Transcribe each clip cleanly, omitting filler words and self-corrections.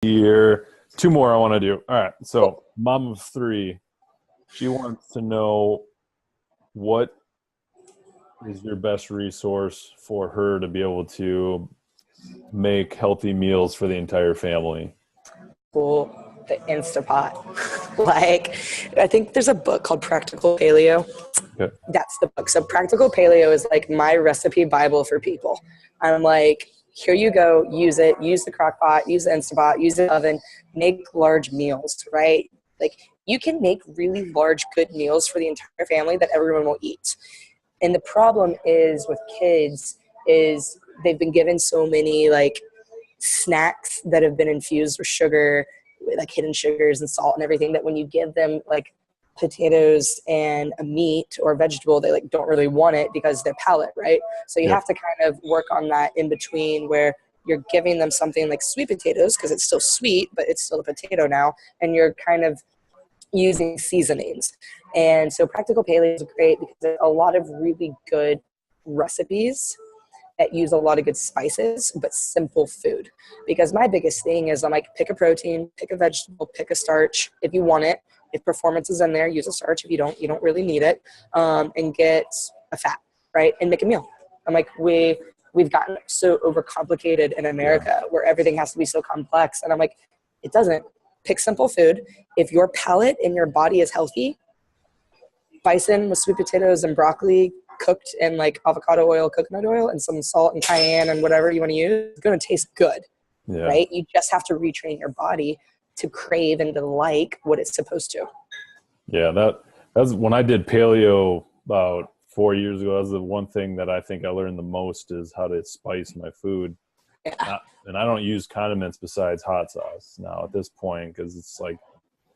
Here, two more I want to do. All right. So, mom of three, she wants to know what is your best resource for her to be able to make healthy meals for the entire family. Cool. The Instapot. Like, I think there's a book called Practical Paleo. Okay. That's the book. So Practical Paleo is like my recipe Bible for people. I'm like, here you go, use it, use the crock pot, use the Instapot, use the oven, make large meals, right? Like you can make really large, good meals for the entire family that everyone will eat. And the problem is with kids is they've been given so many like snacks that have been infused with sugar, like hidden sugars and salt and everything, that when you give them like potatoes and a meat or a vegetable, they like don't really want it because their palate, right? So you Yeah. have to kind of work on that in between where you're giving them something like sweet potatoes because it's still sweet, but it's still a potato now, and you're kind of using seasonings. And so Practical Paleo is great because there's a lot of really good recipes that use a lot of good spices, but simple food. Because my biggest thing is I'm like, pick a protein, pick a vegetable, pick a starch if you want it. If performance is in there, use a starch. If you don't really need it. And get a fat, right? And make a meal. I'm like, we've gotten so overcomplicated in Yeah. America where everything has to be so complex. And I'm like, it doesn't. Pick simple food. If your palate and your body is healthy, bison with sweet potatoes and broccoli cooked in like avocado oil, coconut oil, and some salt and cayenne and whatever you want to use, it's going to taste good, Yeah. right? You just have to retrain your body to crave and to like what it's supposed to. Yeah. That's when I did paleo about 4 years ago. That's the one thing that I think I learned the most is how to spice my food. Yeah. And I don't use condiments besides hot sauce now at this point, because it's like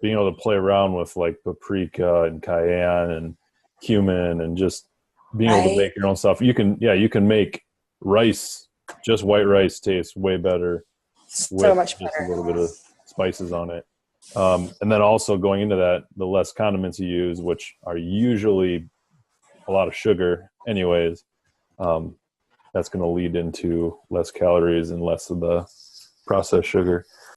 being able to play around with like paprika and cayenne and cumin and just being able to Right? make your own stuff. You can make rice, just white rice, taste way better So with much just a better. little bit of spices on it. And then also going into that, the less condiments you use, which are usually a lot of sugar anyways, um, that's going to lead into less calories and less of the processed sugar.